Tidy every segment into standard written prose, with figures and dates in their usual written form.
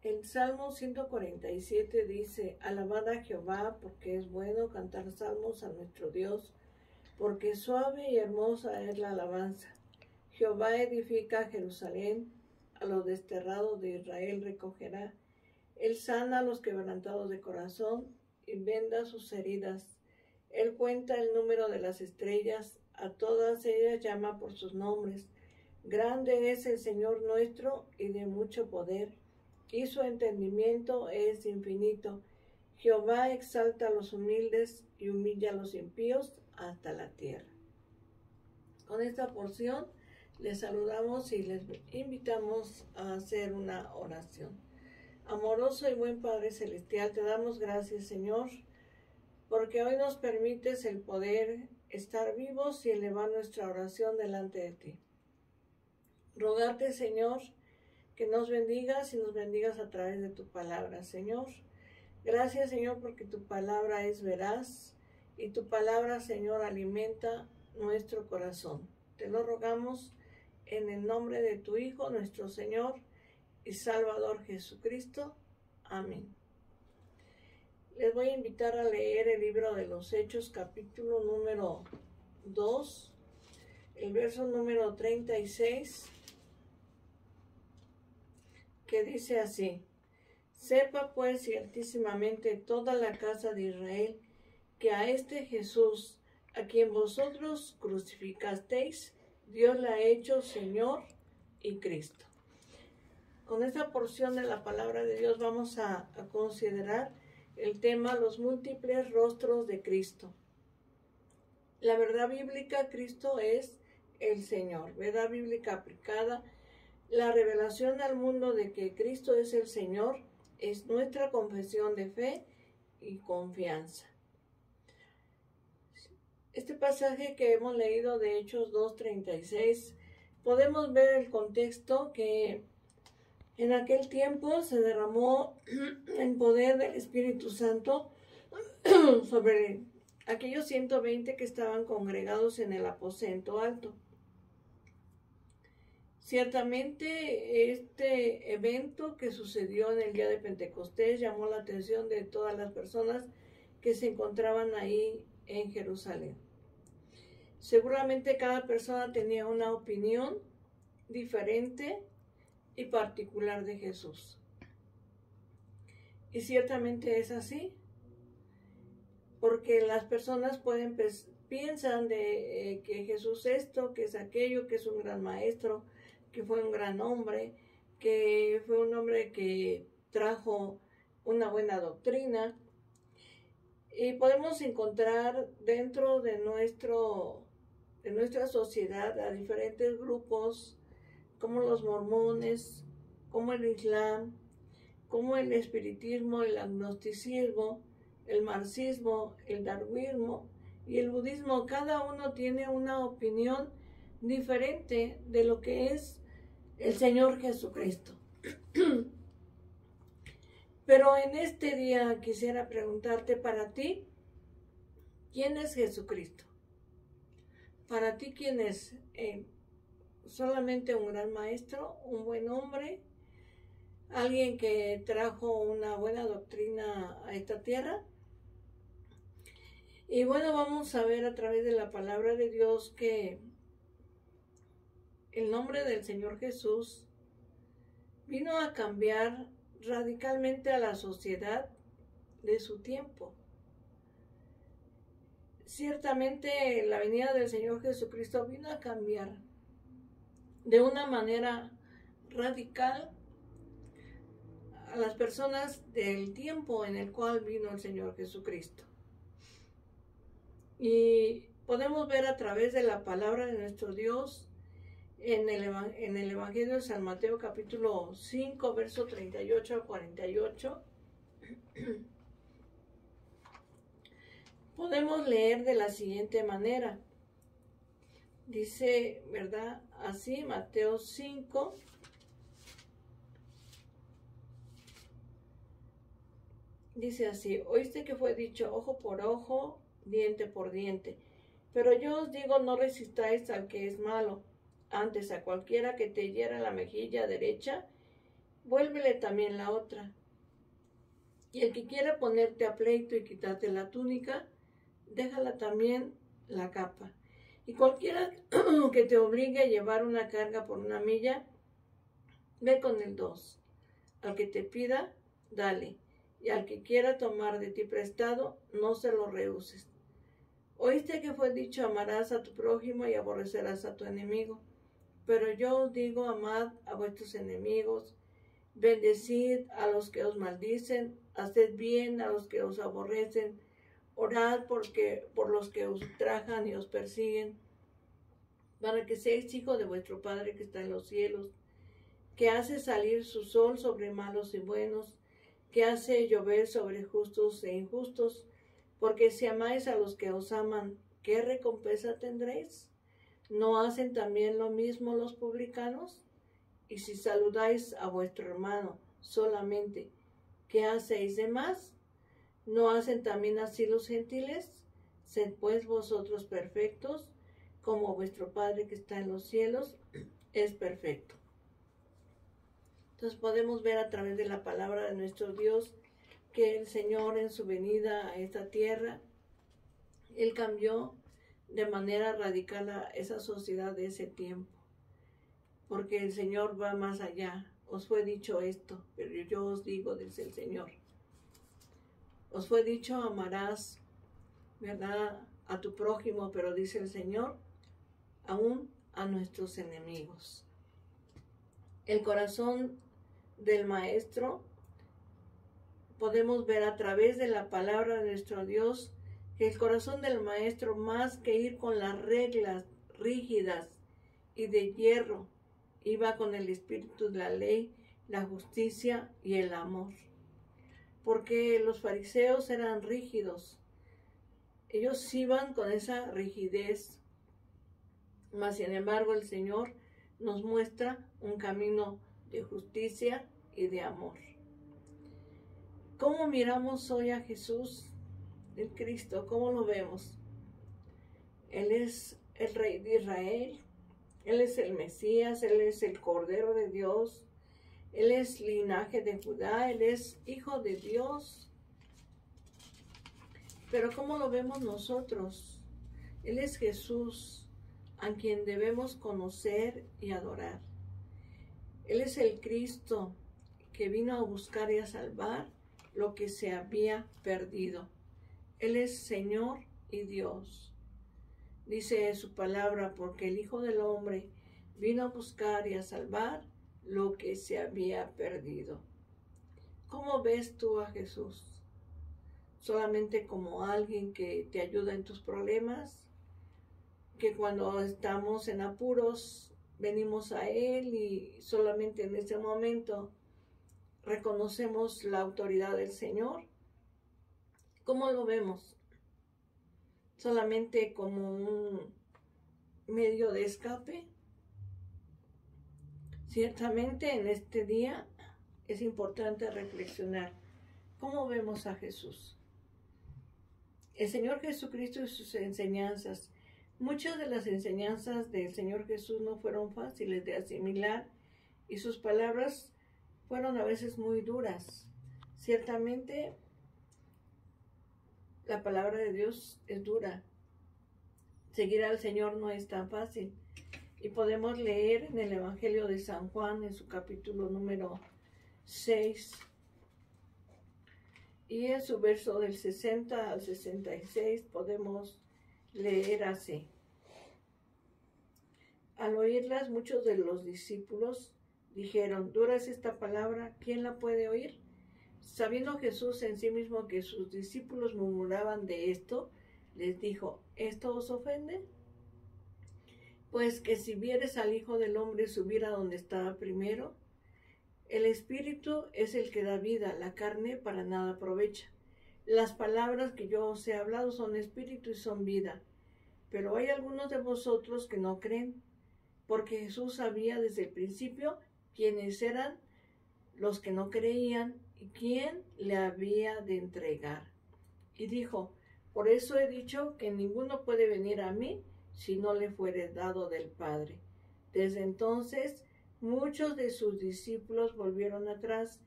El Salmo 147 dice: Alabad a Jehová, porque es bueno, cantar salmos a nuestro Dios, porque suave y hermosa es la alabanza. Jehová edifica a Jerusalén, a los desterrados de Israel recogerá. Él sana a los quebrantados de corazón y venda sus heridas. Él cuenta el número de las estrellas, a todas ellas llama por sus nombres. Grande es el Señor nuestro y de mucho poder, y su entendimiento es infinito. Jehová exalta a los humildes y humilla a los impíos hasta la tierra. Con esta porción les saludamos y les invitamos a hacer una oración. Amoroso y buen Padre Celestial, te damos gracias, Señor, porque hoy nos permites el poder estar vivos y elevar nuestra oración delante de ti. Rogarte, Señor, que nos bendigas y nos bendigas a través de tu palabra, Señor. Gracias, Señor, porque tu palabra es veraz y tu palabra, Señor, alimenta nuestro corazón. Te lo rogamos en el nombre de tu Hijo, nuestro Señor y Salvador Jesucristo. Amén. Les voy a invitar a leer el libro de los Hechos, capítulo número 2, el verso número 36, que dice así: Sepa pues ciertísimamente toda la casa de Israel que a este Jesús, a quien vosotros crucificasteis, Dios le ha hecho Señor y Cristo. Con esta porción de la palabra de Dios vamos a considerar el tema los múltiples rostros de Cristo. La verdad bíblica, Cristo es el Señor. Verdad bíblica aplicada, la revelación al mundo de que Cristo es el Señor es nuestra confesión de fe y confianza. Este pasaje que hemos leído de Hechos 2:36, podemos ver el contexto que en aquel tiempo se derramó el poder del Espíritu Santo sobre aquellos 120 que estaban congregados en el aposento alto. Ciertamente este evento que sucedió en el día de Pentecostés llamó la atención de todas las personas que se encontraban ahí en Jerusalén. Seguramente cada persona tenía una opinión diferente y particular de Jesús. Y ciertamente es así, porque las personas piensan de que Jesús esto, que es aquello, que es un gran maestro, que fue un gran hombre, que fue un hombre que trajo una buena doctrina. Y podemos encontrar dentro de nuestra sociedad a diferentes grupos, como los mormones, como el Islam, como el espiritismo, el agnosticismo, el marxismo, el darwinismo y el budismo. Cada uno tiene una opinión diferente de lo que es el Señor Jesucristo. Pero en este día quisiera preguntarte, para ti, ¿quién es Jesucristo? Para ti, ¿quién es? ¿Solamente un gran maestro, un buen hombre, alguien que trajo una buena doctrina a esta tierra? Y bueno, vamos a ver a través de la palabra de Dios que el nombre del Señor Jesús vino a cambiar radicalmente a la sociedad de su tiempo. Ciertamente la venida del Señor Jesucristo vino a cambiar de una manera radical a las personas del tiempo en el cual vino el Señor Jesucristo. Y podemos ver a través de la palabra de nuestro Dios en el Evangelio de San Mateo capítulo 5, verso 38 a 48. Podemos leer de la siguiente manera. Dice, ¿verdad? Así, Mateo 5. Dice así: oíste que fue dicho ojo por ojo, diente por diente. Pero yo os digo, no resistáis al que es malo. Antes, a cualquiera que te hiera la mejilla derecha, vuélvele también la otra. Y el que quiera ponerte a pleito y quitarte la túnica, déjala también la capa. Y cualquiera que te obligue a llevar una carga por una milla, ve con el 2. Al que te pida, dale. Y al que quiera tomar de ti prestado, no se lo rehuses. Oíste que fue dicho, amarás a tu prójimo y aborrecerás a tu enemigo. Pero yo os digo, amad a vuestros enemigos, bendecid a los que os maldicen, haced bien a los que os aborrecen, orad por los que os ultrajan y os persiguen, para que seáis hijos de vuestro Padre que está en los cielos, que hace salir su sol sobre malos y buenos, que hace llover sobre justos e injustos, porque si amáis a los que os aman, ¿qué recompensa tendréis? ¿No hacen también lo mismo los publicanos? Y si saludáis a vuestro hermano solamente, ¿qué hacéis de más? ¿No hacen también así los gentiles? Sed pues vosotros perfectos, como vuestro Padre que está en los cielos es perfecto. Entonces podemos ver a través de la palabra de nuestro Dios que el Señor en su venida a esta tierra, Él cambió de manera radical a esa sociedad de ese tiempo. Porque el Señor va más allá. Os fue dicho esto, pero yo os digo, dice el Señor. Os fue dicho, amarás, ¿verdad?, a tu prójimo, pero dice el Señor, aún a nuestros enemigos. El corazón del Maestro, podemos ver a través de la palabra de nuestro Dios, que el corazón del Maestro, más que ir con las reglas rígidas y de hierro, iba con el espíritu de la ley, la justicia y el amor. Porque los fariseos eran rígidos. Ellos iban con esa rigidez. Mas, sin embargo, el Señor nos muestra un camino de justicia y de amor. ¿Cómo miramos hoy a Jesús, el Cristo? ¿Cómo lo vemos? Él es el Rey de Israel. Él es el Mesías, Él es el Cordero de Dios, Él es linaje de Judá, Él es Hijo de Dios. Pero ¿cómo lo vemos nosotros? Él es Jesús, a quien debemos conocer y adorar. Él es el Cristo que vino a buscar y a salvar lo que se había perdido. Él es Señor y Dios. Dice su palabra, porque el Hijo del Hombre vino a buscar y a salvar lo que se había perdido. ¿Cómo ves tú a Jesús? ¿Solamente como alguien que te ayuda en tus problemas? Que cuando estamos en apuros venimos a Él y solamente en ese momento reconocemos la autoridad del Señor. ¿Cómo lo vemos? ¿Solamente como un medio de escape? Ciertamente en este día es importante reflexionar cómo vemos a Jesús. El Señor Jesucristo y sus enseñanzas. Muchas de las enseñanzas del Señor Jesús no fueron fáciles de asimilar y sus palabras fueron a veces muy duras. Ciertamente la palabra de Dios es dura. Seguir al Señor no es tan fácil. Y podemos leer en el Evangelio de San Juan, en su capítulo número 6, y en su verso del 60 al 66 podemos leer así. Al oírlas, muchos de los discípulos dijeron, ¿dura es esta palabra? ¿Quién la puede oír? Sabiendo Jesús en sí mismo que sus discípulos murmuraban de esto, les dijo, ¿esto os ofende? Pues que si vieres al Hijo del Hombre subir a donde estaba primero, el Espíritu es el que da vida, la carne para nada aprovecha. Las palabras que yo os he hablado son espíritu y son vida. Pero hay algunos de vosotros que no creen, porque Jesús sabía desde el principio quiénes eran los que no creían y quién le había de entregar. Y dijo, por eso he dicho que ninguno puede venir a mí si no le fuere dado del Padre. Desde entonces muchos de sus discípulos volvieron atrás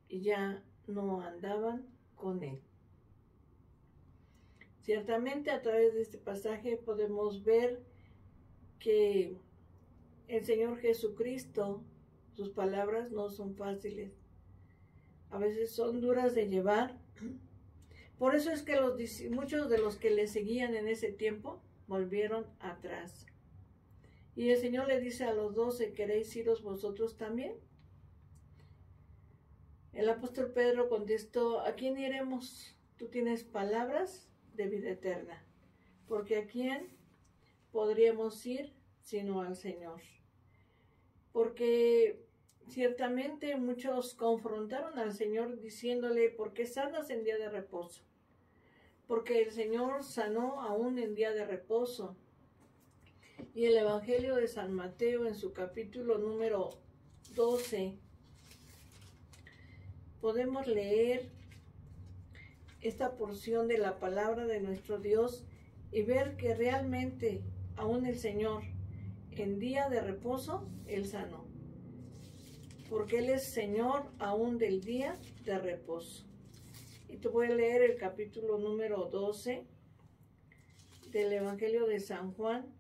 y ya no andaban con él. Ciertamente a través de este pasaje podemos ver que el Señor Jesucristo, sus palabras no son fáciles. A veces son duras de llevar. Por eso es que muchos de los que le seguían en ese tiempo volvieron atrás. Y el Señor le dice a los 12, ¿queréis iros vosotros también? El apóstol Pedro contestó, ¿a quién iremos? Tú tienes palabras de vida eterna, porque ¿a quién podríamos ir sino al Señor? Porque ciertamente muchos confrontaron al Señor diciéndole, ¿por qué sanas en día de reposo? Porque el Señor sanó aún en día de reposo. Y el Evangelio de San Mateo en su capítulo número 12, podemos leer esta porción de la palabra de nuestro Dios y ver que realmente aún el Señor en día de reposo, Él sanó. Porque Él es Señor aún del día de reposo. Y te voy a leer el capítulo número 12 del Evangelio de San Juan.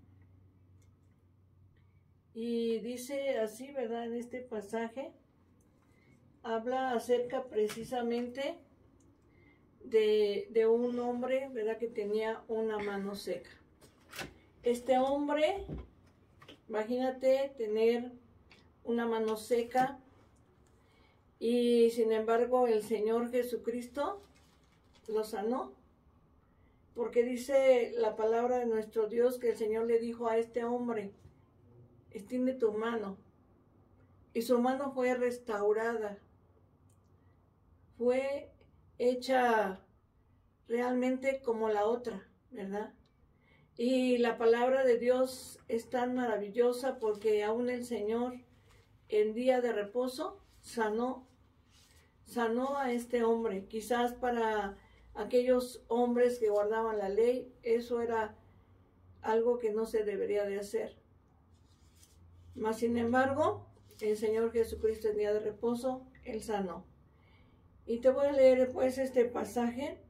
Y dice así, ¿verdad? En este pasaje habla acerca precisamente de un hombre, ¿verdad? Que tenía una mano seca. Este hombre, imagínate tener una mano seca y sin embargo el Señor Jesucristo lo sanó. Porque dice la palabra de nuestro Dios que el Señor le dijo a este hombre, extiende tu mano. Y su mano fue restaurada. Fue hecha realmente como la otra, ¿verdad? Y la palabra de Dios es tan maravillosa porque aún el Señor en día de reposo sanó a este hombre. Quizás para aquellos hombres que guardaban la ley, eso era algo que no se debería de hacer. Mas sin embargo, el Señor Jesucristo en día de reposo, Él sanó. Y te voy a leer pues este pasaje.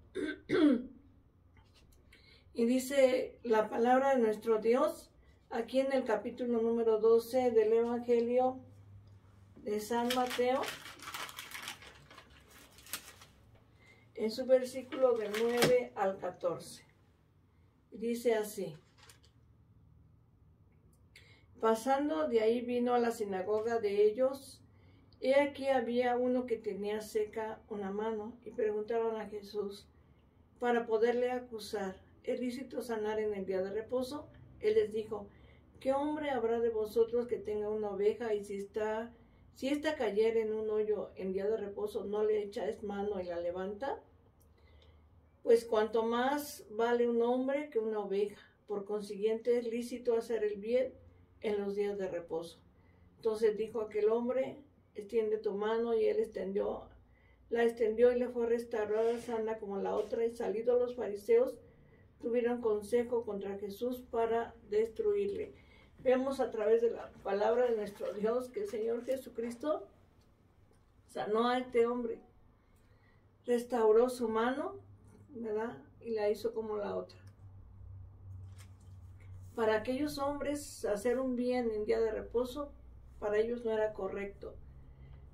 Y dice la palabra de nuestro Dios, aquí en el capítulo número 12 del Evangelio de San Mateo, en su versículo del 9 al 14. Dice así. Pasando de ahí vino a la sinagoga de ellos. He aquí había uno que tenía seca una mano y preguntaron a Jesús para poderle acusar, ¿es lícito sanar en el día de reposo? Él les dijo, ¿qué hombre habrá de vosotros que tenga una oveja y si ésta cayera en un hoyo en día de reposo, no le echáis mano y la levanta? Pues cuanto más vale un hombre que una oveja. Por consiguiente es lícito hacer el bien en los días de reposo. Entonces dijo aquel hombre, extiende tu mano, y él la extendió y le fue restaurada sana como la otra. Y salidos los fariseos tuvieron consejo contra Jesús para destruirle. Vemos a través de la palabra de nuestro Dios que el Señor Jesucristo sanó a este hombre, restauró su mano, ¿verdad? Y la hizo como la otra. Para aquellos hombres hacer un bien en día de reposo, para ellos no era correcto.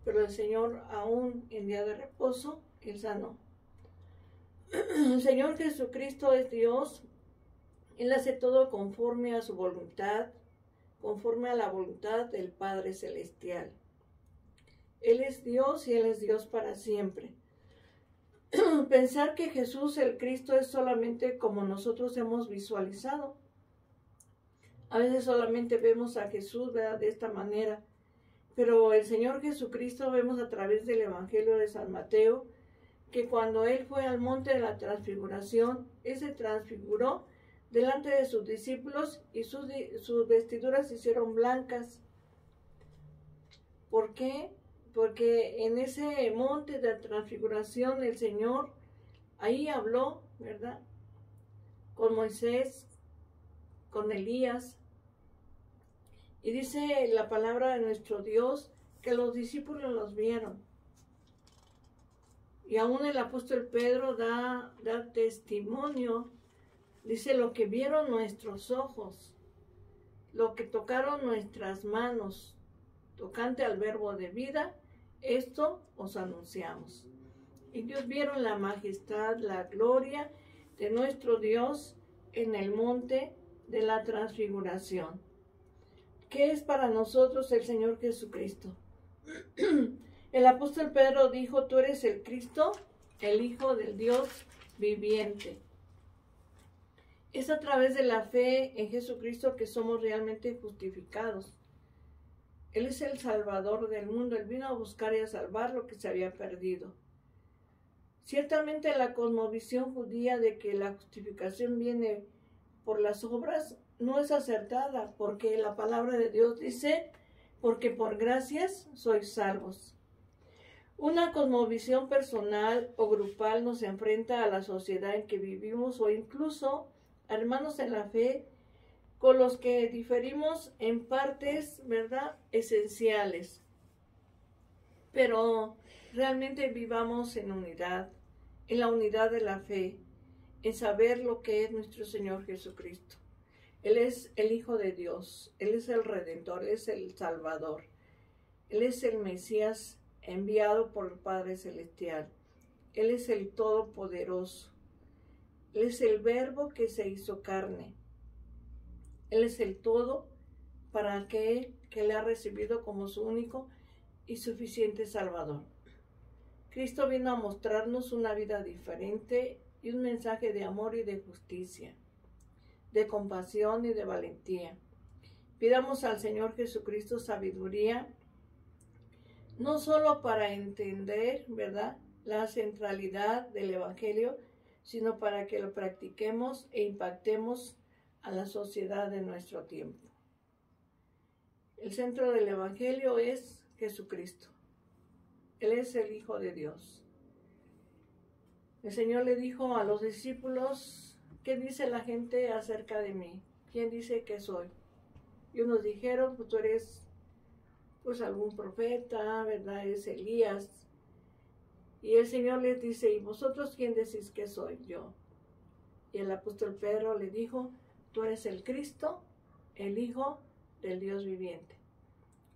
Pero el Señor aún en día de reposo, Él sanó. El Señor Jesucristo es Dios. Él hace todo conforme a su voluntad, conforme a la voluntad del Padre Celestial. Él es Dios y Él es Dios para siempre. Pensar que Jesús el Cristo es solamente como nosotros hemos visualizado. A veces solamente vemos a Jesús, ¿verdad?, de esta manera. Pero el Señor Jesucristo vemos a través del Evangelio de San Mateo que cuando Él fue al monte de la transfiguración, Él se transfiguró delante de sus discípulos y sus vestiduras se hicieron blancas. ¿Por qué? Porque en ese monte de la transfiguración el Señor ahí habló, ¿verdad?, con Moisés, con Elías, Y dice la palabra de nuestro Dios que los discípulos los vieron. Y aún el apóstol Pedro da testimonio, dice lo que vieron nuestros ojos, lo que tocaron nuestras manos, tocante al verbo de vida, esto os anunciamos. Y Dios vieron la majestad, la gloria de nuestro Dios en el monte de la transfiguración. ¿Qué es para nosotros el Señor Jesucristo? El apóstol Pedro dijo, tú eres el Cristo, el Hijo del Dios viviente. Es a través de la fe en Jesucristo que somos realmente justificados. Él es el Salvador del mundo. Él vino a buscar y a salvar lo que se había perdido. Ciertamente la cosmovisión judía de que la justificación viene por las obras no es acertada, porque la palabra de Dios dice, porque por gracias sois salvos. Una cosmovisión personal o grupal nos enfrenta a la sociedad en que vivimos o incluso a hermanos en la fe con los que diferimos en partes, ¿verdad?, esenciales. Pero realmente vivamos en unidad, en la unidad de la fe, en saber lo que es nuestro Señor Jesucristo. Él es el Hijo de Dios, Él es el Redentor, Él es el Salvador, Él es el Mesías enviado por el Padre Celestial. Él es el Todopoderoso. Él es el Verbo que se hizo carne. Él es el todo para aquel que le ha recibido como su único y suficiente Salvador. Cristo vino a mostrarnos una vida diferente y un mensaje de amor y de justicia, de compasión y de valentía. Pidamos al Señor Jesucristo sabiduría, no solo para entender, ¿verdad?, la centralidad del Evangelio, sino para que lo practiquemos e impactemos a la sociedad de nuestro tiempo. El centro del Evangelio es Jesucristo. Él es el Hijo de Dios. El Señor le dijo a los discípulos, ¿qué dice la gente acerca de mí? ¿Quién dice que soy? Y unos dijeron, pues tú eres algún profeta, ¿verdad? Es Elías. Y el Señor les dice, ¿y vosotros quién decís que soy yo? Y el apóstol Pedro le dijo, tú eres el Cristo, el Hijo del Dios viviente.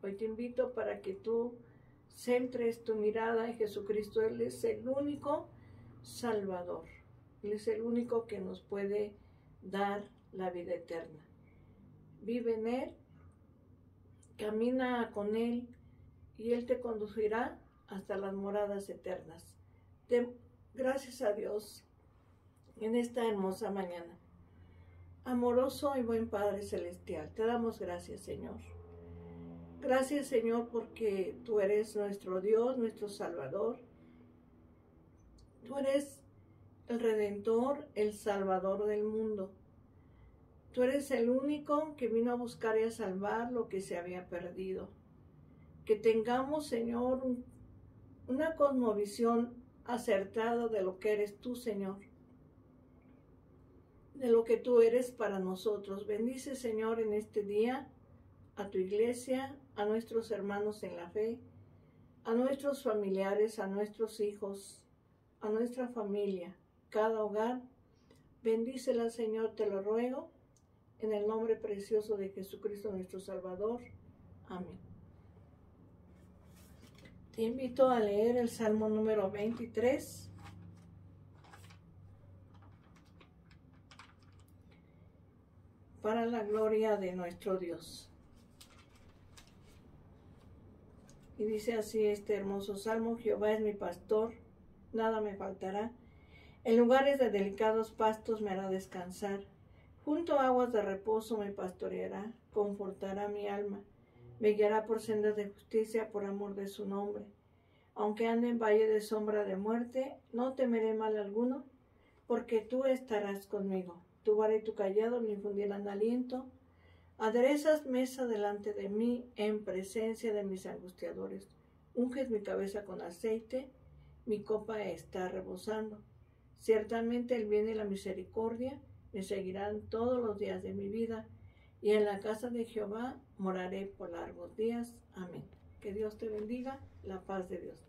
Hoy te invito para que tú centres tu mirada en Jesucristo. Él es el único Salvador. Él es el único que nos puede dar la vida eterna. Vive en Él, camina con Él y Él te conducirá hasta las moradas eternas. Gracias a Dios en esta hermosa mañana. Amoroso y buen Padre Celestial, te damos gracias, Señor. Gracias, Señor, porque tú eres nuestro Dios, nuestro Salvador. Tú eres el Redentor, el Salvador del mundo. Tú eres el único que vino a buscar y a salvar lo que se había perdido. Que tengamos, Señor, una cosmovisión acertada de lo que eres tú, Señor. De lo que tú eres para nosotros. Bendice, Señor, en este día a tu iglesia, a nuestros hermanos en la fe, a nuestros familiares, a nuestros hijos, a nuestra familia, cada hogar. Bendícela, Señor, te lo ruego, en el nombre precioso de Jesucristo nuestro Salvador. Amén. Te invito a leer el Salmo número 23. Para la gloria de nuestro Dios. Y dice así este hermoso salmo: Jehová es mi pastor, nada me faltará. En lugares de delicados pastos me hará descansar. Junto a aguas de reposo me pastoreará, confortará mi alma. Me guiará por sendas de justicia por amor de su nombre. Aunque ande en valle de sombra de muerte, no temeré mal alguno, porque tú estarás conmigo. Tu vara y tu cayado me infundirán aliento. Aderezas mesa delante de mí en presencia de mis angustiadores. Unges mi cabeza con aceite, mi copa está rebosando. Ciertamente el bien y la misericordia me seguirán todos los días de mi vida, y en la casa de Jehová moraré por largos días. Amén. Que Dios te bendiga, la paz de Dios.